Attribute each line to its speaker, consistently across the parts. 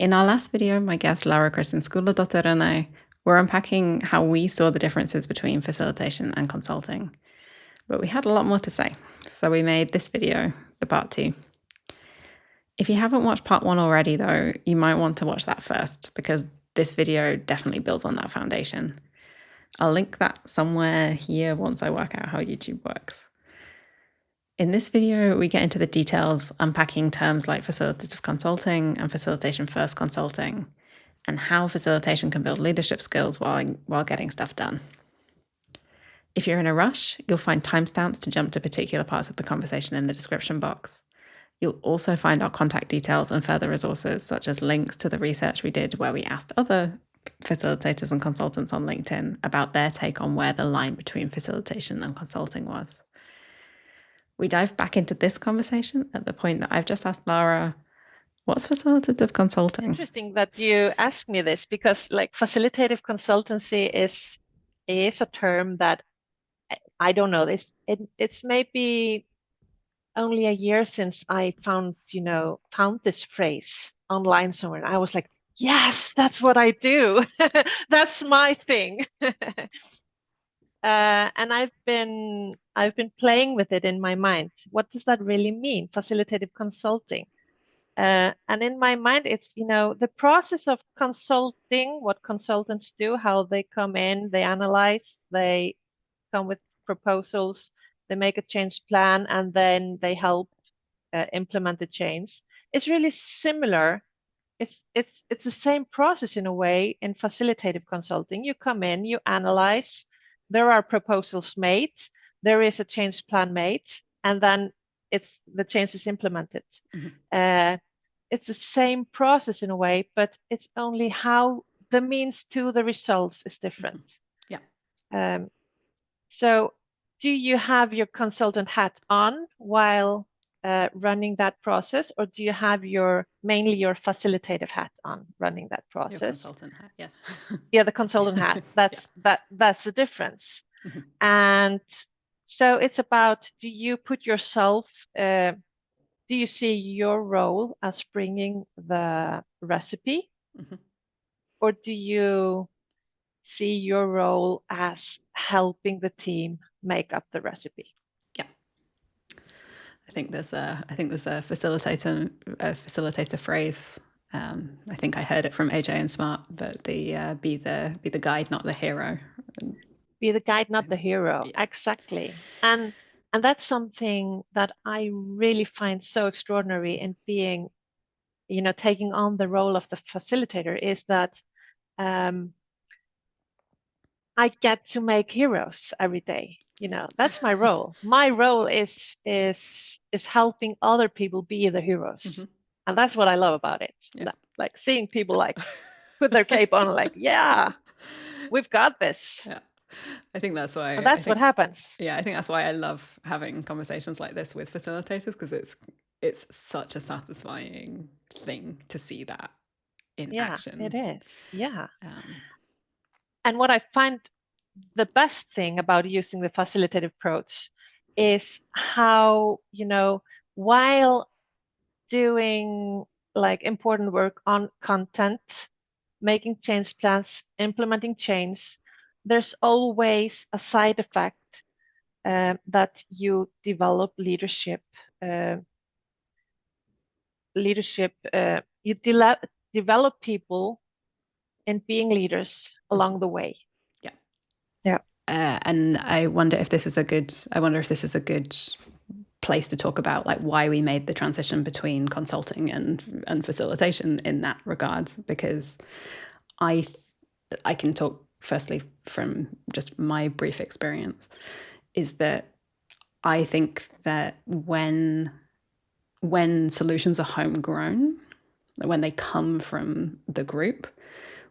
Speaker 1: In our last video, my guest Lára Kristín Skúladóttir and I were unpacking how we saw the differences between facilitation and consulting. But we had a lot more to say, so we made this video, the part 2. If you haven't watched part 1 already, though, you might want to watch that first, because this video definitely builds on that foundation. I'll link that somewhere here once I work out how YouTube works. In this video, we get into the details, unpacking terms like facilitative consulting and facilitation-first consulting, and how facilitation can build leadership skills while getting stuff done. If you're in a rush, you'll find timestamps to jump to particular parts of the conversation in the description box. You'll also find our contact details and further resources, such as links to the research we did where we asked other facilitators and consultants on LinkedIn about their take on where the line between facilitation and consulting was. We dive back into this conversation at the point that I've just asked Lára, what's facilitative consulting?
Speaker 2: Interesting that you asked me this, because like facilitative consultancy is a term that I don't know. It's maybe only a year since I found this phrase online somewhere. And I was like, yes, that's what I do. That's my thing. And I've been playing with it in my mind. What does that really mean? Facilitative consulting. And in my mind, it's, the process of consulting, what consultants do, how they come in, they analyze, they come with proposals, they make a change plan, and then they help implement the change. It's really similar. It's the same process in a way in facilitative consulting. You come in, you analyze, there are proposals made, there is a change plan made, and then the change is implemented. Mm-hmm. It's the same process in a way, but it's only how the means to the results is different.
Speaker 1: Yeah.
Speaker 2: So do you have your consultant hat on while running that process, or do you have mainly your facilitative hat on running that process?
Speaker 1: Your consultant hat, yeah.
Speaker 2: Yeah, the consultant hat. That's the difference. Mm-hmm. And so it's about, do you put yourself, do you see your role as bringing the recipe? Mm-hmm. Or do you see your role as helping the team make up the recipe?
Speaker 1: Yeah. I think there's a facilitator phrase. I think I heard it from AJ and Smart, but the be the guide, not the hero.
Speaker 2: Be the guide, not the hero. Yeah. Exactly. And that's something that I really find so extraordinary in being, taking on the role of the facilitator, is that I get to make heroes every day. That's my role. My role is helping other people be the heroes. Mm-hmm. And that's what I love about it. Yeah. Like seeing people like put their cape on, like, yeah, we've got this.
Speaker 1: Yeah. I think that's why.
Speaker 2: And that's what happens.
Speaker 1: Yeah, I think that's why I love having conversations like this with facilitators, because it's such a satisfying thing to see that in action.
Speaker 2: It is. Yeah. And what I find the best thing about using the facilitative approach is how, while doing like important work on content, making change plans, implementing change, there's always a side effect that you develop leadership. You develop people in being leaders along the way.
Speaker 1: Yeah.
Speaker 2: Yeah.
Speaker 1: And I wonder if this is a good place to talk about like why we made the transition between consulting and facilitation in that regard, because I can talk firstly from just my brief experience, is that I think that when solutions are homegrown, when they come from the group,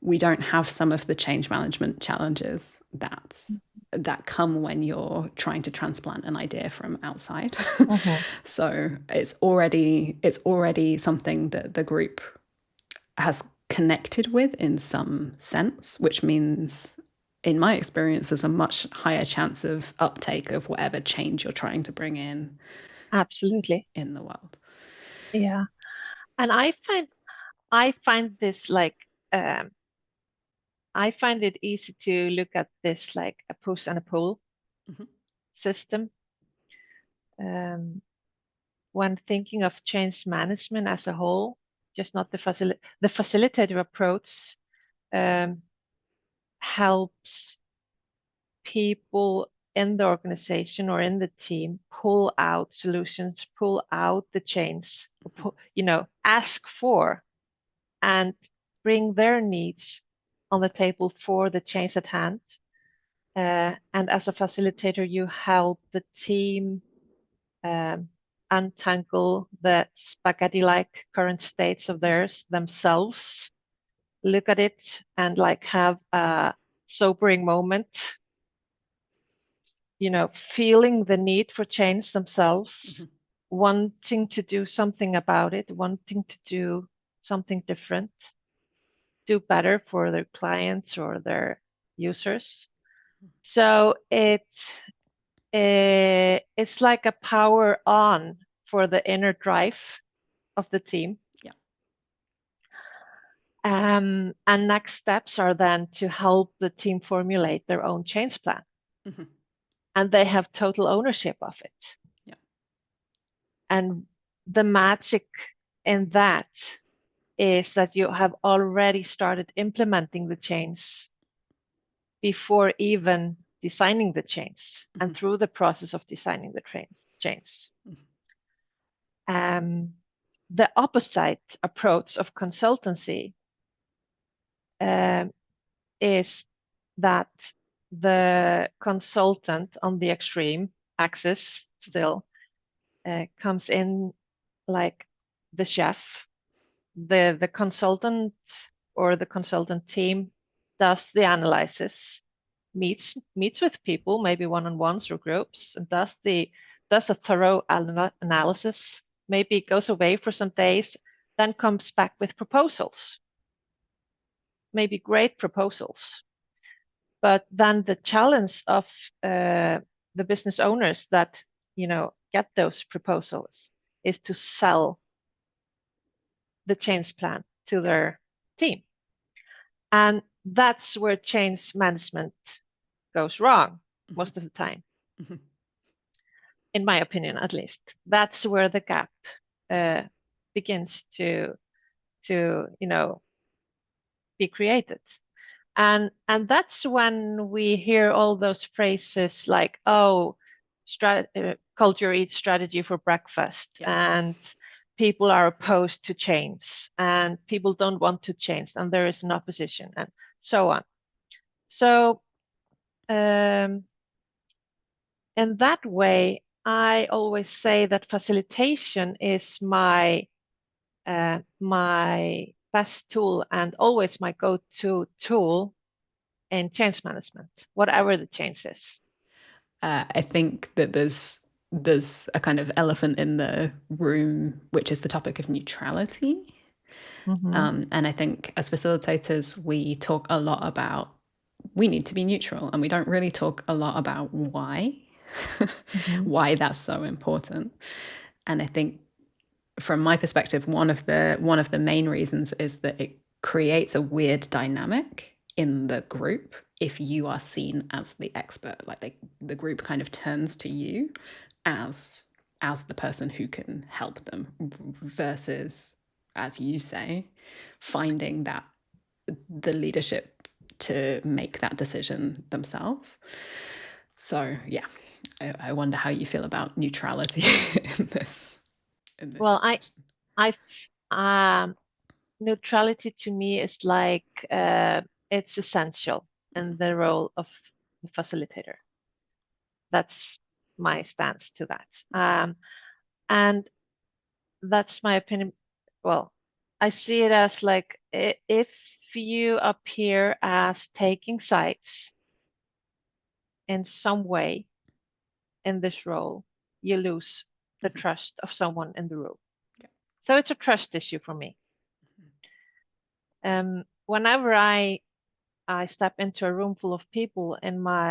Speaker 1: we don't have some of the change management challenges that come when you're trying to transplant an idea from outside. Mm-hmm. So it's already something that the group has connected with in some sense, which means, in my experience, there's a much higher chance of uptake of whatever change you're trying to bring in.
Speaker 2: Absolutely.
Speaker 1: In the world.
Speaker 2: Yeah. And I I find this like, I find it easy to look at this like a push and a pull system. When thinking of change management as a whole, just not the facilitative approach helps people in the organization or in the team pull out solutions, pull out the change, ask for and bring their needs on the table for the change at hand. And as a facilitator, you help the team untangle the spaghetti-like current states of themselves, look at it and like have a sobering moment, feeling the need for change themselves, wanting to do something about it, wanting to do something different, do better for their clients or their users. So it's like a power on for the inner drive of the team.
Speaker 1: Yeah.
Speaker 2: And next steps are then to help the team formulate their own change plan. And they have total ownership of it.
Speaker 1: Yeah.
Speaker 2: And the magic in that is that you have already started implementing the change before even designing the change and through the process of designing the change. The opposite approach of consultancy is that the consultant on the extreme axis still comes in like the chef. The consultant or the consultant team does the analysis, meets with people, maybe one-on-ones or groups, and does a thorough analysis, maybe goes away for some days, then comes back with proposals, maybe great proposals. But then the challenge of the business owners that get those proposals is to sell the change plan to their team. And that's where change management goes wrong most of the time. In my opinion, at least. That's where the gap begins to be created. And that's when we hear all those phrases like, oh, culture eats strategy for breakfast, and people are opposed to change, and people don't want to change, and there is an opposition, and so on. So in that way, I always say that facilitation is my best tool and always my go-to tool in change management, whatever the change is.
Speaker 1: I think that there's a kind of elephant in the room, which is the topic of neutrality. And I think as facilitators, we talk a lot about we need to be neutral, and we don't really talk a lot about why, why that's so important. And I think from my perspective, one of the main reasons is that it creates a weird dynamic in the group if you are seen as the expert. Like the group kind of turns to you as the person who can help them, versus, as you say, finding that the leadership to make that decision themselves. So yeah, I wonder how you feel about neutrality in this.
Speaker 2: Well, neutrality to me is like it's essential in the role of the facilitator. That's my stance to that. And that's my opinion. Well, I see it as like if you appear as taking sides in some way in this role, you lose the trust of someone in the room. Yeah. So it's a trust issue for me. Whenever I step into a room full of people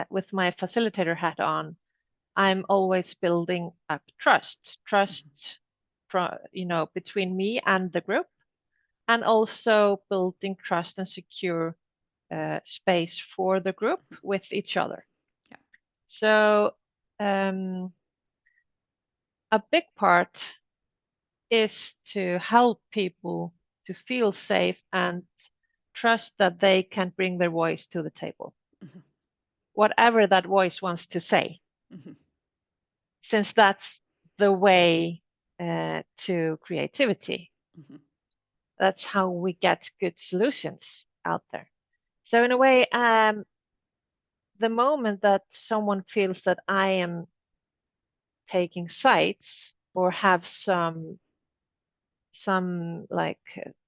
Speaker 2: with my facilitator hat on, I'm always building up trust from between me and the group, and also building trust and secure space for the group with each other.
Speaker 1: Yeah.
Speaker 2: So a big part is to help people to feel safe and trust that they can bring their voice to the table, whatever that voice wants to say, since that's the way to creativity. That's how we get good solutions out there. So in a way, the moment that someone feels that I am taking sides or have some like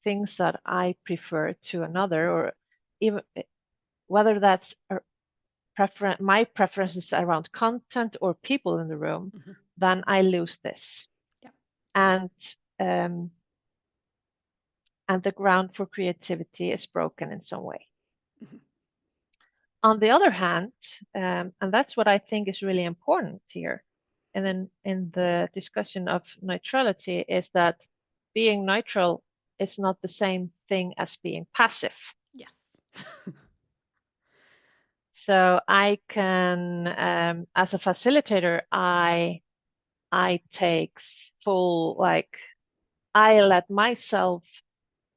Speaker 2: things that I prefer to another, or even whether that's my preferences around content or people in the room, then I lose this.
Speaker 1: Yeah.
Speaker 2: And the ground for creativity is broken in some way. On the other hand, and that's what I think is really important here, and then in the discussion of neutrality, is that being neutral is not the same thing as being passive.
Speaker 1: Yes.
Speaker 2: So I can, as a facilitator, I take full, like, I let myself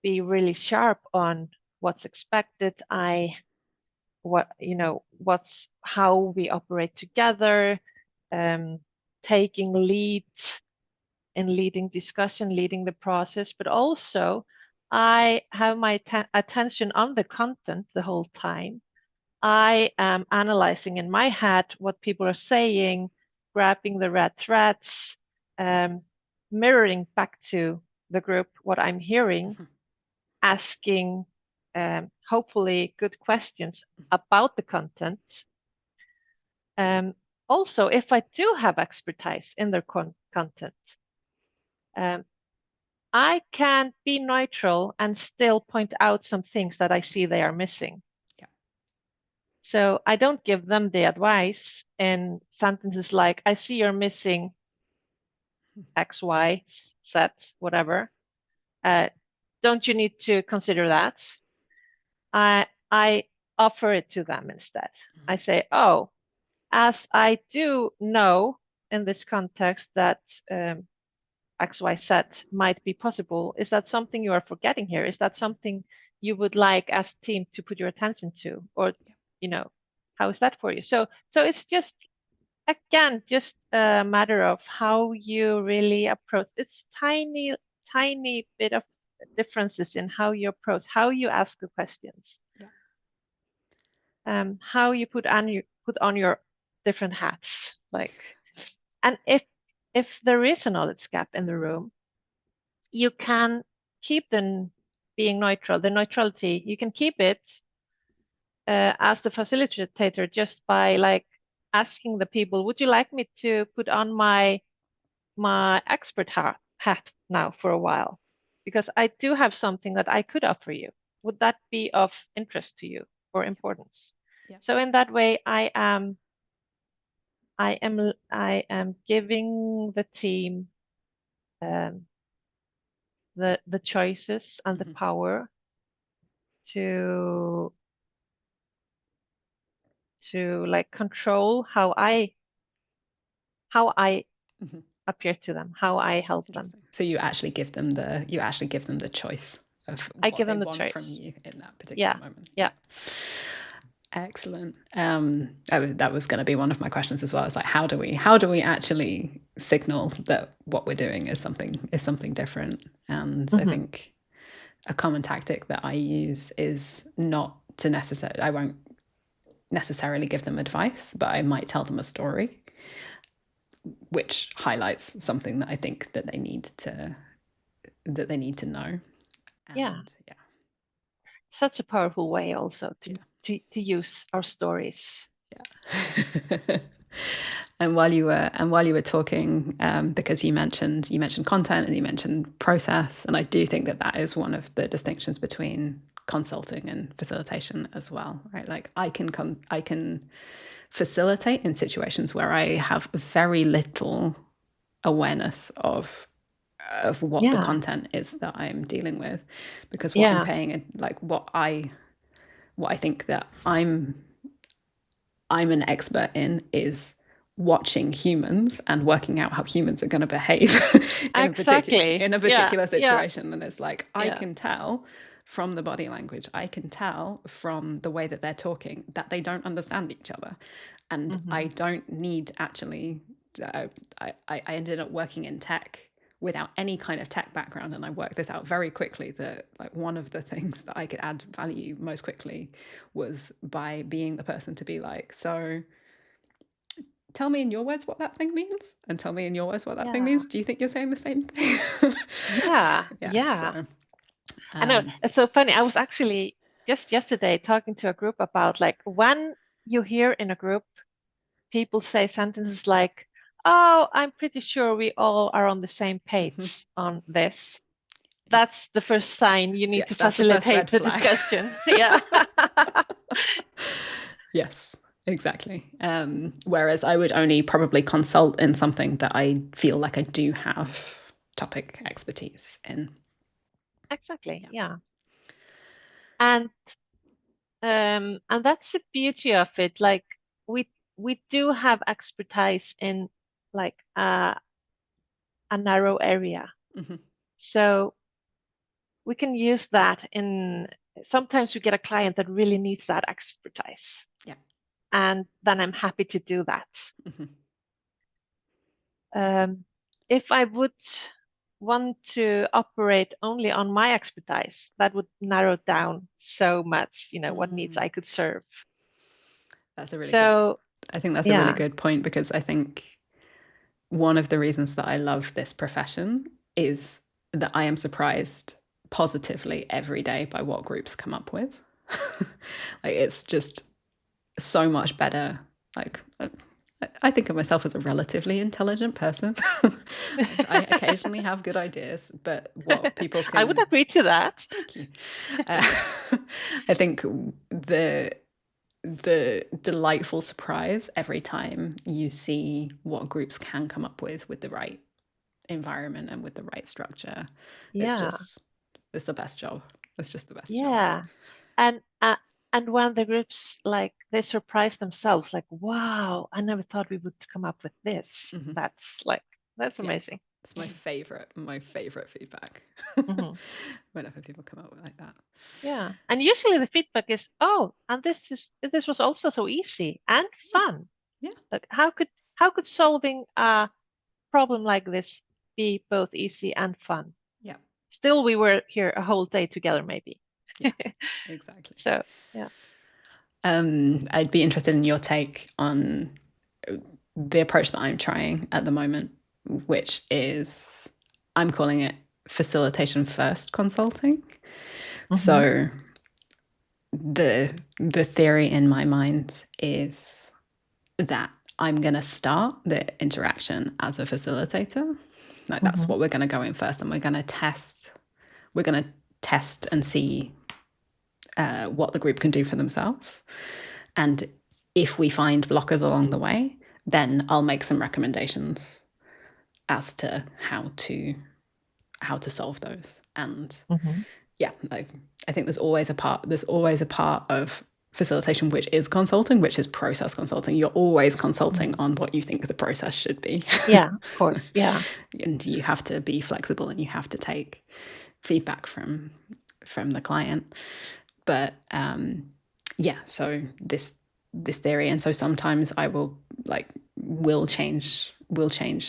Speaker 2: be really sharp on what's expected. What's how we operate together, taking lead in leading discussion, leading the process, but also I have my attention on the content the whole time. I am analyzing in my head what people are saying, grabbing the red threads, mirroring back to the group what I'm hearing, asking hopefully good questions about the content. Also, if I do have expertise in their content, I can be neutral and still point out some things that I see they are missing.
Speaker 1: Yeah.
Speaker 2: So I don't give them the advice in sentences like, I see you're missing X, Y, Z, whatever. Don't you need to consider that? I offer it to them instead. I say, oh, as I do know in this context that XYZ might be possible, is that something you are forgetting here? Is that something you would like as a team to put your attention to? Or, how is that for you? So it's just, again, just a matter of how you really approach. It's tiny bit of differences in how you approach, how you ask the questions. Yeah. How you put on your different hats, like, and if there is a knowledge gap in the room, you can keep them being neutral. The neutrality, you can keep it as the facilitator just by like asking the people, would you like me to put on my expert hat now for a while? Because I do have something that I could offer you. Would that be of interest to you or importance? Yeah. So in that way, I am giving the team the choices and the power to like control how I appear to them, how I help them.
Speaker 1: So you actually give them the choice of what they want from you in that particular moment.
Speaker 2: Yeah.
Speaker 1: Excellent. That was going to be one of my questions as well. It's like, how do we actually signal that what we're doing is something different? And I think a common tactic that I use is not to necessarily, I won't necessarily give them advice, but I might tell them a story which highlights something that I think that they need to know. And,
Speaker 2: yeah. Such a powerful way also to use our stories.
Speaker 1: Yeah. And while you were talking, because you mentioned content and you mentioned process, and I do think that is one of the distinctions between consulting and facilitation as well, right? Like I can facilitate in situations where I have very little awareness of of what the content is that I'm dealing with, because what I'm paying, like what I think that I'm an expert in is watching humans and working out how humans are going to behave in a particular situation. And it's like, I can tell from the body language, I can tell from the way that they're talking that they don't understand each other. And I don't need actually, I ended up working in tech without any kind of tech background, and I worked this out very quickly that like one of the things that I could add value most quickly was by being the person to be like, so tell me in your words what that thing means, and tell me in your words what that thing means. Do you think you're saying the same thing?
Speaker 2: So, I know, it's so funny. I was actually just yesterday talking to a group about like when you hear in a group people say sentences like, oh, I'm pretty sure we all are on the same page on this. That's the first sign you need to facilitate the discussion.
Speaker 1: Yes, exactly. Whereas I would only probably consult in something that I feel like I do have topic expertise in.
Speaker 2: Exactly. And that's the beauty of it. Like we do have expertise in like a narrow area. So we can use that in, sometimes we get a client that really needs that expertise. And then I'm happy to do that. If I would want to operate only on my expertise, that would narrow down so much, what needs I could serve.
Speaker 1: That's a really good, I think that's a really good point, because I think one of the reasons that I love this profession is that I am surprised positively every day by what groups come up with. Like, it's just so much better. Like, I think of myself as a relatively intelligent person. I occasionally have good ideas, but what people can...
Speaker 2: I would agree to that.
Speaker 1: Thank you. I think the delightful surprise every time you see what groups can come up with the right environment and with the right structure. It's the best job. It's just the best job.
Speaker 2: And when the groups, like, they surprise themselves, like, wow, I never thought we would come up with this. That's amazing.
Speaker 1: It's my favorite feedback. Whenever people come up with like that.
Speaker 2: And usually the feedback is, oh, and this was also so easy and fun. Like, how could solving a problem like this be both easy and fun? Still, we were here a whole day together, maybe.
Speaker 1: Exactly.
Speaker 2: So
Speaker 1: I'd be interested in your take on the approach that I'm trying at the moment, which is, I'm calling it Facilitation-first consulting. So the theory in my mind is that I'm going to start the interaction as a facilitator. Like, that's what we're going to go in first, and we're going to test and see what the group can do for themselves. And if we find blockers along the way, then I'll make some recommendations as to how to solve those. And I think there's always a part of facilitation which is consulting, which is process consulting. You're always consulting on what you think the process should be.
Speaker 2: Of course.
Speaker 1: And you have to be flexible, and you have to take feedback from the client. But so this theory, and so sometimes I will change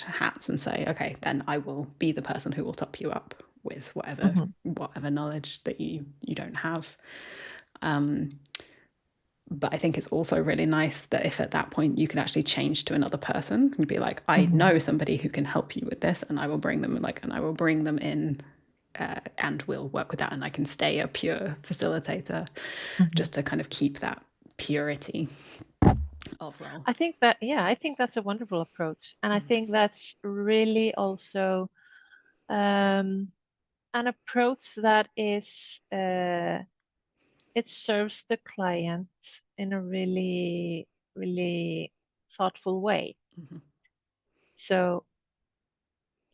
Speaker 1: hats and say, okay, then I will be the person who will top you up with whatever knowledge that you don't have. But I think it's also really nice that if at that point you can actually change to another person and be like, I know somebody who can help you with this, and I will bring them in, and we'll work with that, and I can stay a pure facilitator, just to kind of keep that purity of role.
Speaker 2: I think that's a wonderful approach, and I think that's really also an approach that is it serves the client in a really, really thoughtful way. So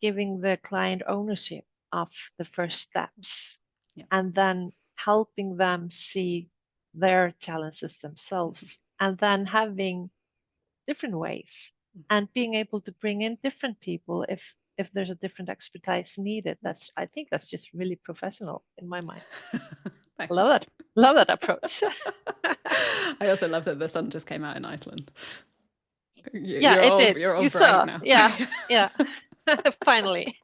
Speaker 2: giving the client ownership of the first steps,
Speaker 1: Yeah.
Speaker 2: and then helping them see their challenges themselves, and then having different ways and being able to bring in different people if there's a different expertise needed. I think that's just really professional in my mind. Love that approach.
Speaker 1: I also love that the sun just came out in Iceland.
Speaker 2: Yeah, it did.
Speaker 1: You're all
Speaker 2: you
Speaker 1: bright
Speaker 2: saw.
Speaker 1: now.
Speaker 2: Yeah. Finally.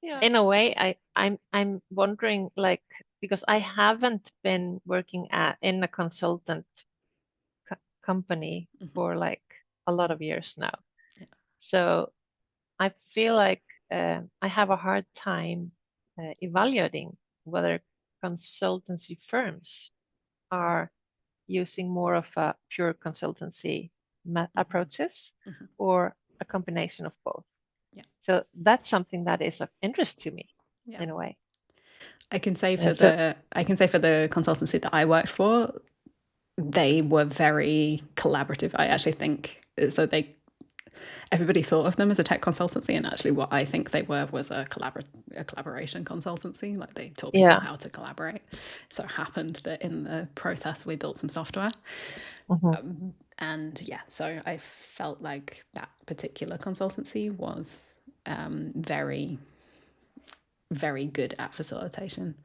Speaker 2: Yeah. In a way, I'm wondering, like, because I haven't been working in a consultant company for like a lot of years now.
Speaker 1: Yeah.
Speaker 2: So I feel like I have a hard time evaluating whether consultancy firms are using more of a pure consultancy approaches or a combination of both.
Speaker 1: Yeah.
Speaker 2: So that's something that is of interest to me in a way.
Speaker 1: I can say for the consultancy that I worked for, they were very collaborative. I actually think so. Everybody thought of them as a tech consultancy, and actually what I think they were was a collaboration consultancy. Like, they taught people how to collaborate. So it happened that in the process we built some software. And yeah, so I felt like that particular consultancy was very, very good at facilitation.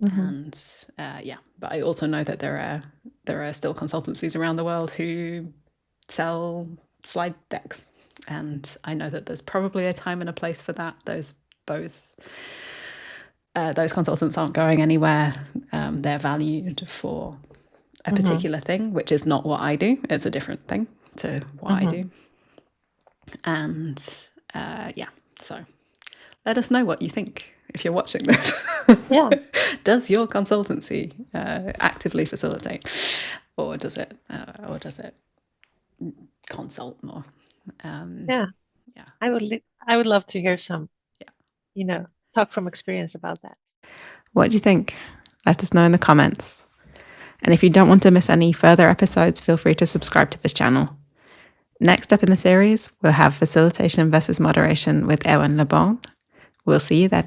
Speaker 1: And but I also know that there are still consultancies around the world who sell slide decks, and I know that there's probably a time and a place for that. Those consultants aren't going anywhere. They're valued for a particular thing, which is not what I do. It's a different thing to what I do. And so let us know what you think if you're watching this.
Speaker 2: Yeah.
Speaker 1: Does your consultancy actively facilitate, or does it consult more? I would love to hear some talk from experience about that. What do you think? Let us know in the comments. And if you don't want to miss any further episodes, feel free to subscribe to this channel. Next up in the series, we'll have facilitation versus moderation with Erwin Le Bon. We'll see you then.